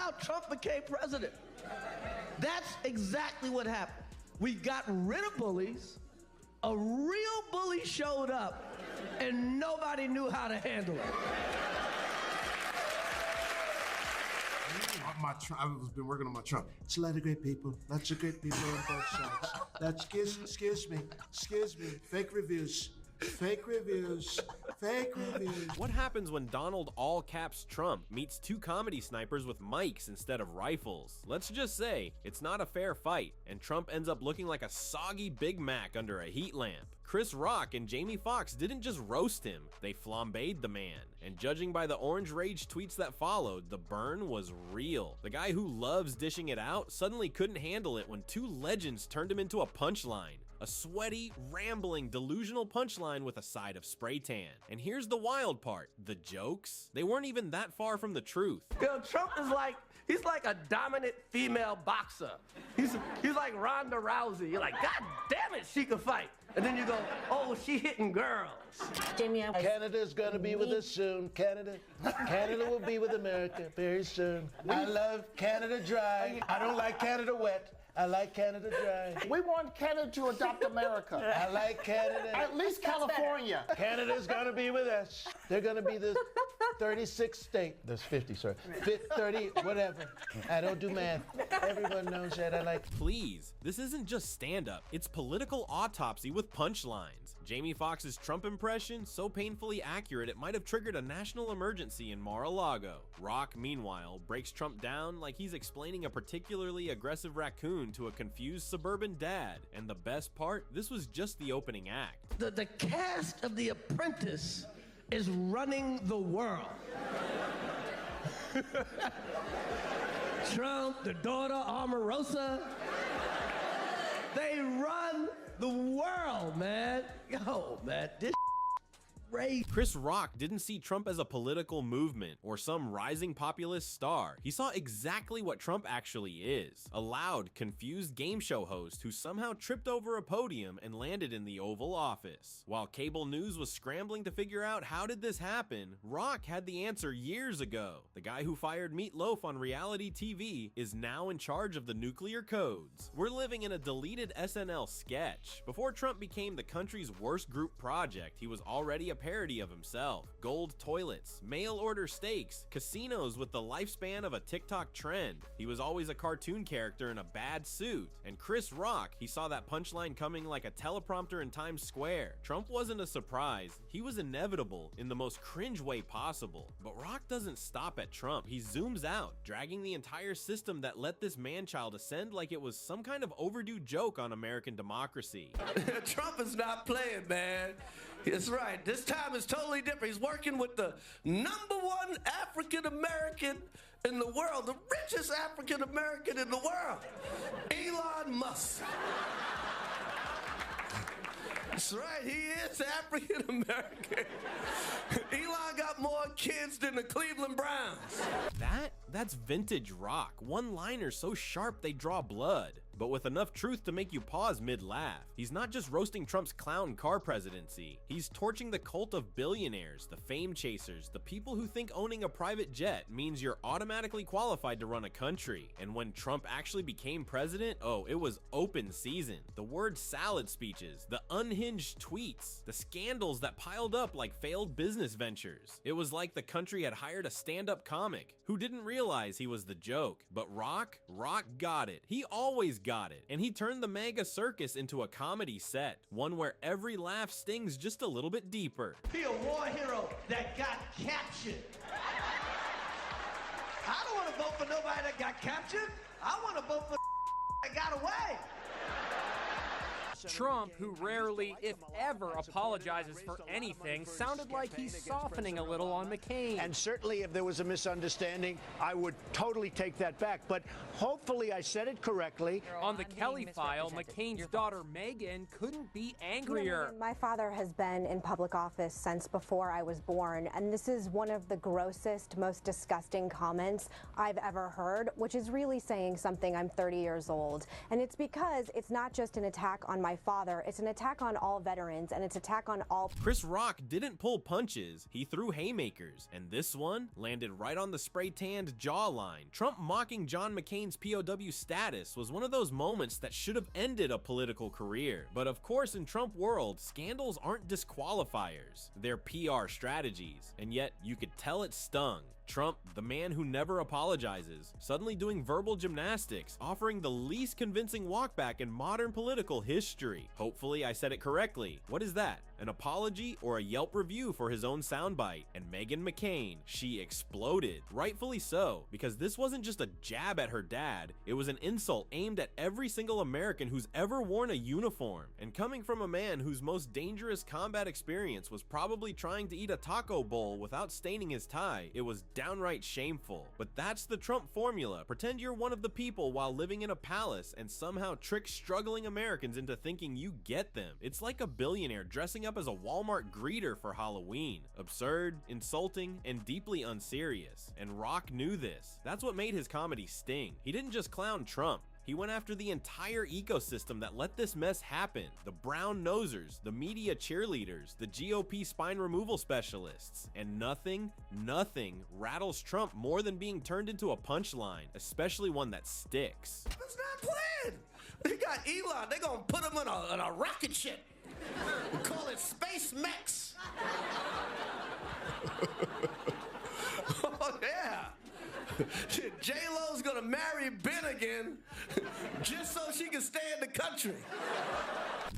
how Trump became president. That's exactly what happened. We got rid of bullies, a real bully showed up, and nobody knew how to handle it. I've been working on my Trump. It's a lot of great people. Lots of great people on both sides. That's, excuse me. Fake reviews. Fake reviews. Fake reviews. What happens when Donald all caps Trump meets two comedy snipers with mics instead of rifles? Let's just say it's not a fair fight, and Trump ends up looking like a soggy Big Mac under a heat lamp. Chris Rock and Jamie Foxx didn't just roast him, they flambéed the man. And judging by the orange rage tweets that followed, the burn was real. The guy who loves dishing it out suddenly couldn't handle it when two legends turned him into a punchline. A sweaty, rambling, delusional punchline with a side of spray tan. And here's the wild part, the jokes? They weren't even that far from the truth. Yo, Trump is he's like a dominant female boxer. He's like Ronda Rousey. You're like, God damn it, she can fight. And then you go, oh, she hitting girls. Jamie, Canada's gonna be with us soon. Canada will be with America very soon. I love Canada dry. I don't like Canada wet. I like Canada dry. We want Canada to adopt America. I like Canada. At least California. Canada's gonna be with us. They're gonna be the 36th state. There's 50, sorry. 30, whatever. I don't do math. Everyone knows that. I like. Please, this isn't just stand-up. It's political autopsy with punchlines. Jamie Foxx's Trump impression, so painfully accurate it might have triggered a national emergency in Mar-a-Lago. Rock, meanwhile, breaks Trump down like he's explaining a particularly aggressive raccoon to a confused suburban dad. And the best part, this was just the opening act. The cast of The Apprentice is running the world. Trump, the daughter, Omarosa. They run the world, man. Yo, man, this Chris Rock didn't see Trump as a political movement or some rising populist star. He saw exactly what Trump actually is, a loud, confused game show host who somehow tripped over a podium and landed in the Oval Office. While cable news was scrambling to figure out how did this happen, Rock had the answer years ago. The guy who fired Meat Loaf on reality TV is now in charge of the nuclear codes. We're living in a deleted SNL sketch. Before Trump became the country's worst group project, he was already a parody of himself. Gold toilets, mail order steaks, casinos with the lifespan of a TikTok trend. He was always a cartoon character in a bad suit. And Chris Rock, he saw that punchline coming like a teleprompter in Times Square. Trump wasn't a surprise. He was inevitable in the most cringe way possible. But Rock doesn't stop at Trump. He zooms out, dragging the entire system that let this man-child ascend like it was some kind of overdue joke on American democracy. Trump is not playing, man. That's right. This time is totally different. He's working with the #1 African American in the world, the richest African American in the world, Elon Musk. That's right, he is African American. Elon got more kids than the Cleveland Browns. That's vintage Rock. One-liners so sharp they draw blood, but with enough truth to make you pause mid-laugh. He's not just roasting Trump's clown car presidency. He's torching the cult of billionaires, the fame chasers, the people who think owning a private jet means you're automatically qualified to run a country. And when Trump actually became president, oh, it was open season. The word salad speeches, the unhinged tweets, the scandals that piled up like failed business ventures. It was like the country had hired a stand-up comic who didn't realize he was the joke. But Rock got it. He always got it. And he turned the mega circus into a comedy set, one where every laugh stings just a little bit deeper. He a war hero that got captured. I don't want to vote for nobody that got captured. I want to vote for that got away. Trump, who rarely, if ever, apologizes for anything, sounded like he's softening a little on McCain. And certainly if there was a misunderstanding, I would totally take that back. But hopefully I said it correctly. On the Kelly file, McCain's daughter Meghan couldn't be angrier. My father has been in public office since before I was born, and this is one of the grossest, most disgusting comments I've ever heard, which is really saying something. I'm 30 years old. And it's because it's not just an attack on my my father. It's an attack on all veterans, and it's an attack on all. Chris Rock didn't pull punches, he threw haymakers, and this one landed right on the spray-tanned jawline. Trump mocking John McCain's POW status was one of those moments that should have ended a political career. But of course, in Trump world, scandals aren't disqualifiers, they're PR strategies, and yet you could tell it stung. Trump, the man who never apologizes, suddenly doing verbal gymnastics, offering the least convincing walkback in modern political history. Hopefully I said it correctly. What is that? An apology or a Yelp review for his own soundbite? And Meghan McCain, she exploded. Rightfully so, because this wasn't just a jab at her dad, it was an insult aimed at every single American who's ever worn a uniform. And coming from a man whose most dangerous combat experience was probably trying to eat a taco bowl without staining his tie, it was downright shameful. But that's the Trump formula. Pretend you're one of the people while living in a palace and somehow trick struggling Americans into thinking you get them. It's like a billionaire dressing up as a Walmart greeter for Halloween. Absurd, insulting, and deeply unserious. And Rock knew this. That's what made his comedy sting. He didn't just clown Trump. He went after the entire ecosystem that let this mess happen. The brown nosers, the media cheerleaders, the GOP spine removal specialists. And nothing rattles Trump more than being turned into a punchline, especially one that sticks. That's not playing. They got Elon. They gonna put him in a rocket ship. We call it Space Mex. Oh, yeah. J-Lo's gonna marry Ben again just so she can stay in the country.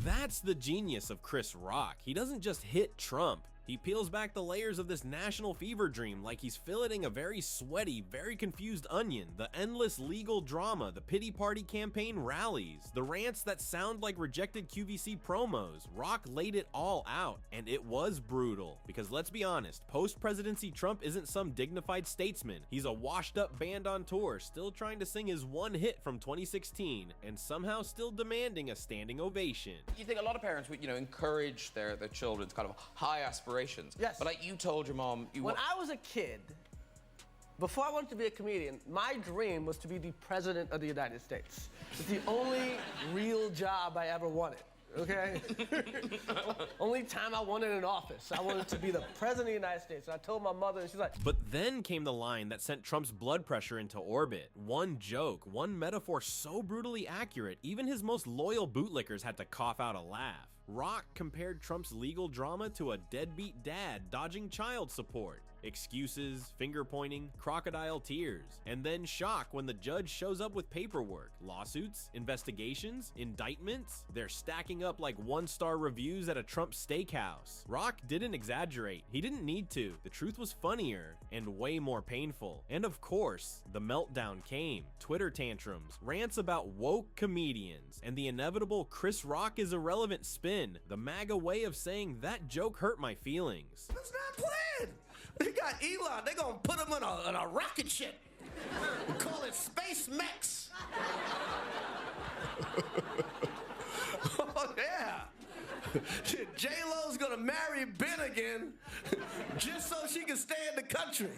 That's the genius of Chris Rock. He doesn't just hit Trump. He peels back the layers of this national fever dream like he's filleting a very sweaty, very confused onion. The endless legal drama, the pity party campaign rallies, the rants that sound like rejected QVC promos. Rock laid it all out, and it was brutal. Because let's be honest, post-presidency Trump isn't some dignified statesman. He's a washed-up band on tour, still trying to sing his one hit from 2016, and somehow still demanding a standing ovation. You think a lot of parents would, encourage their children's kind of high aspirations. Yes. But like you told your mom, when I was a kid, before I wanted to be a comedian, my dream was to be the president of the United States. It's the only real job I ever wanted. Okay? Only time I wanted an office. I wanted to be the president of the United States. And I told my mother, and she's like. But then came the line that sent Trump's blood pressure into orbit. One joke, one metaphor so brutally accurate, even his most loyal bootlickers had to cough out a laugh. Rock compared Trump's legal drama to a deadbeat dad dodging child support. Excuses, finger pointing, crocodile tears, and then shock when the judge shows up with paperwork. Lawsuits, investigations, indictments, they're stacking up like one-star reviews at a Trump steakhouse. Rock didn't exaggerate, he didn't need to. The truth was funnier and way more painful. And of course, the meltdown came. Twitter tantrums, rants about woke comedians, and the inevitable Chris Rock is irrelevant spin, the MAGA way of saying that joke hurt my feelings. That's not playing. They got Elon. They gonna put him in a rocket ship. We call it Space Mex. Oh, yeah. J-Lo's gonna marry Ben again just so she can stay in the country.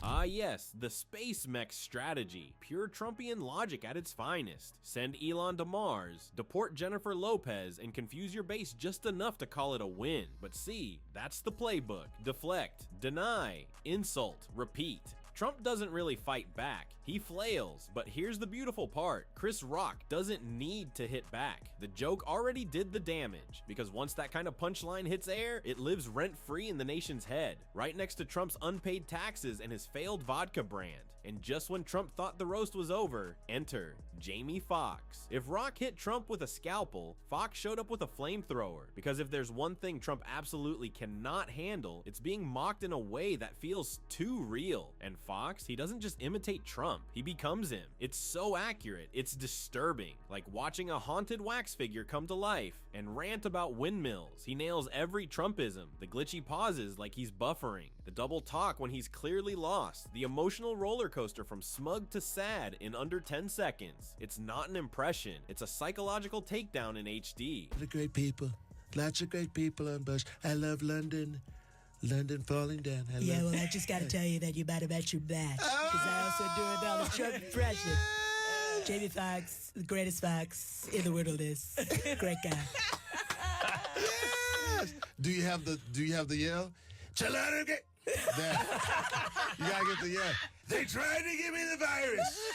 Ah yes, the Space Mech strategy. Pure Trumpian logic at its finest. Send Elon to Mars, deport Jennifer Lopez, and confuse your base just enough to call it a win. But see, that's the playbook. Deflect, deny, insult, repeat. Trump doesn't really fight back. He flails, but here's the beautiful part. Chris Rock doesn't need to hit back. The joke already did the damage, because once that kind of punchline hits air, it lives rent-free in the nation's head, right next to Trump's unpaid taxes and his failed vodka brand. And just when Trump thought the roast was over, enter Jamie Foxx. If Rock hit Trump with a scalpel, Foxx showed up with a flamethrower, because if there's one thing Trump absolutely cannot handle, it's being mocked in a way that feels too real. And Foxx, he doesn't just imitate Trump, he becomes him. It's so accurate, it's disturbing, like watching a haunted wax figure come to life and rant about windmills. He nails every Trumpism, the glitchy pauses like he's buffering, the double talk when he's clearly lost, the emotional roller coaster from smug to sad in under 10 seconds. It's not an impression, it's a psychological takedown in HD. The great people, lots of great people on bus. I love London. London falling down. Well, I just got to tell you that you better bet your back, because I also do a Donald Trump impression. Jamie Foxx, the greatest Fox in the wilderness. Great guy. Yes. Do you have the yell? There. You gotta get the yell. They tried to give me the virus.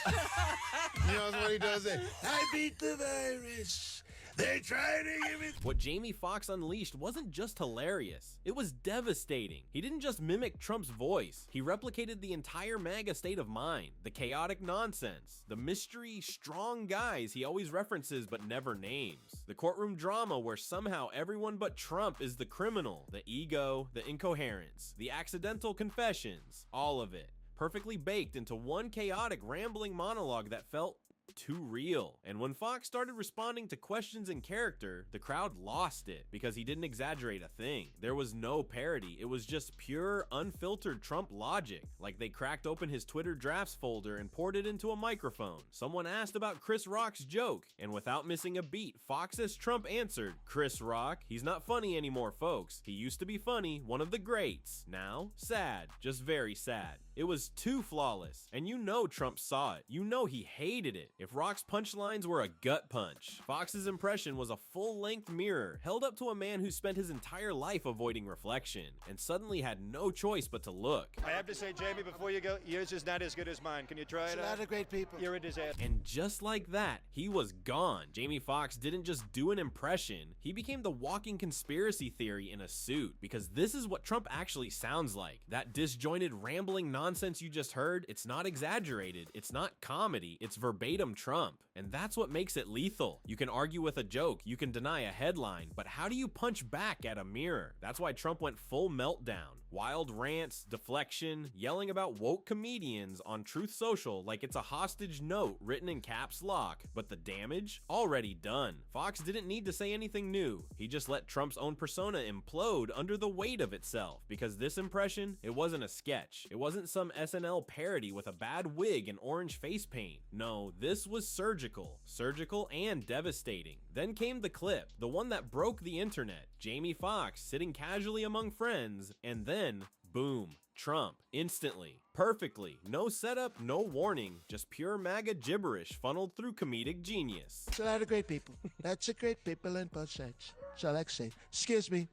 You know what he does there? I beat the virus. They tried to give me. What Jamie Foxx unleashed wasn't just hilarious, it was devastating. He didn't just mimic Trump's voice, he replicated the entire MAGA state of mind, the chaotic nonsense, the mystery, strong guys he always references but never names, the courtroom drama where somehow everyone but Trump is the criminal, the ego, the incoherence, the accidental confessions, all of it, perfectly baked into one chaotic, rambling monologue that felt too real. And when Foxx started responding to questions in character, the crowd lost it because he didn't exaggerate a thing. There was no parody, it was just pure, unfiltered Trump logic. Like they cracked open his Twitter drafts folder and poured it into a microphone. Someone asked about Chris Rock's joke, and without missing a beat, Foxx as Trump answered, "Chris Rock, he's not funny anymore, folks. He used to be funny, one of the greats. Now, sad, just very sad." It was too flawless, and you know Trump saw it. You know he hated it. If Rock's punchlines were a gut punch, Foxx's impression was a full-length mirror held up to a man who spent his entire life avoiding reflection, and suddenly had no choice but to look. I have to say, Jamie, before you go, yours is not as good as mine. Can you try it out? A lot of great people. You're a disaster. And just like that, he was gone. Jamie Foxx didn't just do an impression, he became the walking conspiracy theory in a suit, because this is what Trump actually sounds like. That disjointed, rambling nonsense you just heard, it's not exaggerated, it's not comedy, it's verbatim Trump. And that's what makes it lethal. You can argue with a joke, you can deny a headline, but how do you punch back at a mirror? That's why Trump went full meltdown. Wild rants, deflection, yelling about woke comedians on Truth Social like it's a hostage note written in caps lock. But the damage? Already done. Foxx didn't need to say anything new. He just let Trump's own persona implode under the weight of itself, because this impression, it wasn't a sketch. It wasn't some SNL parody with a bad wig and orange face paint. No, this was surgical. Surgical and devastating. Then came the clip, the one that broke the internet. Jamie Foxx sitting casually among friends, and then, boom, Trump, instantly, perfectly, no setup, no warning, just pure MAGA gibberish funneled through comedic genius. It's a lot of great people. Lots of great people on both sides. So I like to say, excuse me,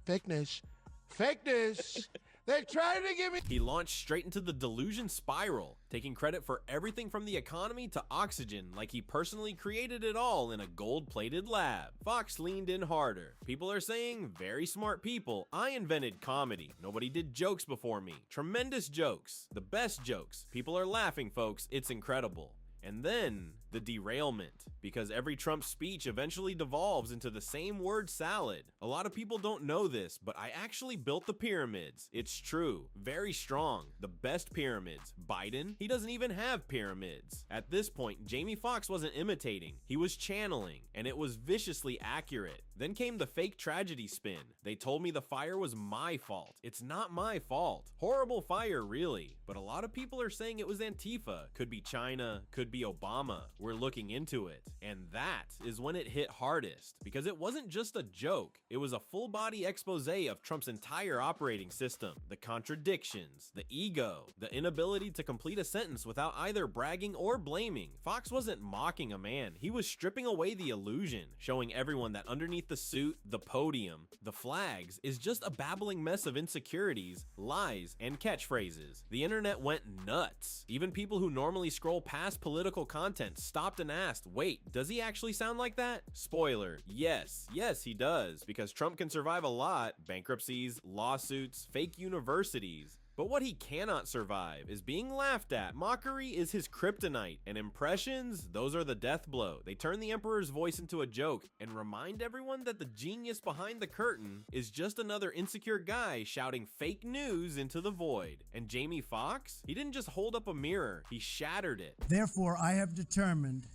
fake news. Fake news! They tried to give me. He launched straight into the delusion spiral, taking credit for everything from the economy to oxygen like he personally created it all in a gold-plated lab. Foxx leaned in harder. People are saying, very smart people, I invented comedy. Nobody did jokes before me. Tremendous jokes. The best jokes. People are laughing, folks. It's incredible. And then, the derailment, because every Trump speech eventually devolves into the same word salad. A lot of people don't know this, but I actually built the pyramids. It's true, very strong, the best pyramids. Biden, he doesn't even have pyramids. At this point, Jamie Foxx wasn't imitating, he was channeling, and it was viciously accurate. Then came the fake tragedy spin. They told me the fire was my fault. It's not my fault. Horrible fire, really, but a lot of people are saying it was Antifa. Could be China, could be Obama. We're looking into it. And that is when it hit hardest, because it wasn't just a joke. It was a full body expose of Trump's entire operating system, the contradictions, the ego, the inability to complete a sentence without either bragging or blaming. Foxx wasn't mocking a man, he was stripping away the illusion, showing everyone that underneath the suit, the podium, the flags is just a babbling mess of insecurities, lies, and catchphrases. The internet went nuts. Even people who normally scroll past political content stopped and asked, wait, does he actually sound like that? Spoiler, yes, he does, because Trump can survive a lot: bankruptcies, lawsuits, fake universities. But what he cannot survive is being laughed at. Mockery is his kryptonite, and impressions, those are the death blow. They turn the emperor's voice into a joke and remind everyone that the genius behind the curtain is just another insecure guy shouting fake news into the void. And Jamie Foxx, he didn't just hold up a mirror, he shattered it. Therefore, I have determined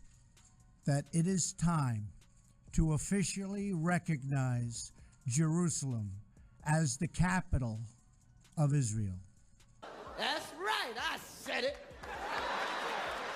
that it is time to officially recognize Jerusalem as the capital of Israel. That's right, I said it.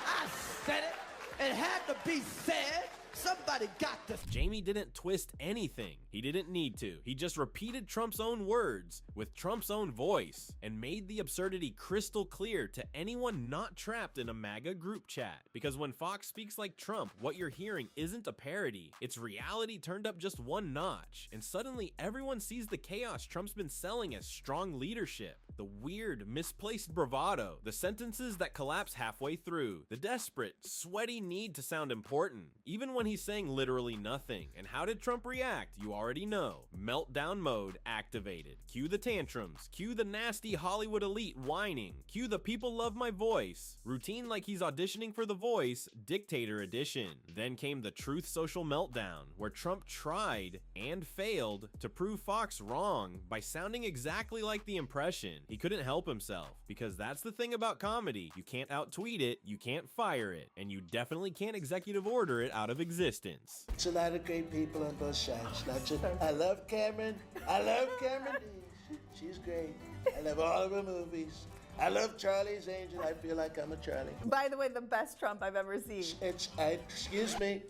I said it. It had to be said. Somebody got this. Jamie didn't twist anything. He didn't need to. He just repeated Trump's own words with Trump's own voice and made the absurdity crystal clear to anyone not trapped in a MAGA group chat. Because when Foxx speaks like Trump, what you're hearing isn't a parody. It's reality turned up just one notch. And suddenly everyone sees the chaos Trump's been selling as strong leadership. The weird, misplaced bravado, the sentences that collapse halfway through, the desperate, sweaty need to sound important, even when he's saying literally nothing. And how did Trump react? You already know. Meltdown mode activated. Cue the tantrums. Cue the nasty Hollywood elite whining. Cue the people love my voice. Routine like he's auditioning for The Voice, Dictator edition. Then came the Truth Social meltdown, where Trump tried and failed to prove Foxx wrong by sounding exactly like the impression. He couldn't help himself, because that's the thing about comedy. You can't out-tweet it, you can't fire it, and you definitely can't executive order it out of existence. It's a lot of great people on both sides. Not just, I love Cameron. I love Cameron Diaz. She's great. I love all of her movies. I love Charlie's Angel. I feel like I'm a Charlie. By the way, the best Trump I've ever seen. Excuse me,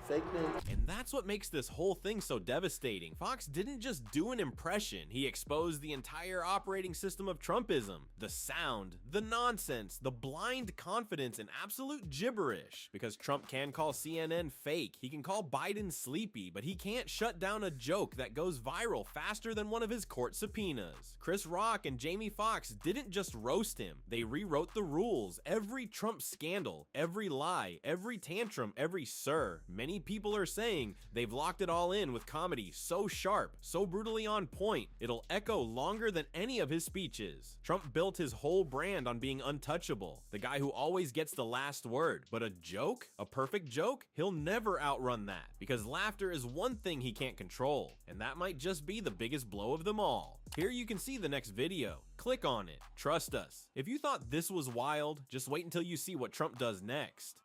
fake news. And that's what makes this whole thing so devastating. Foxx didn't just do an impression. He exposed the entire operating system of Trumpism. The sound, the nonsense, the blind confidence, and absolute gibberish. Because Trump can call CNN fake, he can call Biden sleepy, but he can't shut down a joke that goes viral faster than one of his court subpoenas. Chris Rock and Jamie Foxx didn't just roast him, they rewrote the rules. Every Trump scandal, every lie, every tantrum, every sir. Many people are saying they've locked it all in with comedy so sharp, so brutally on point, it'll echo longer than any of his speeches. Trump built his whole brand on being untouchable, the guy who always gets the last word. But a joke, a perfect joke, he'll never outrun that, because laughter is one thing he can't control, and that might just be the biggest blow of them all. Here you can see the next video. Click on it. Trust us. If you thought this was wild, just wait until you see what Trump does next.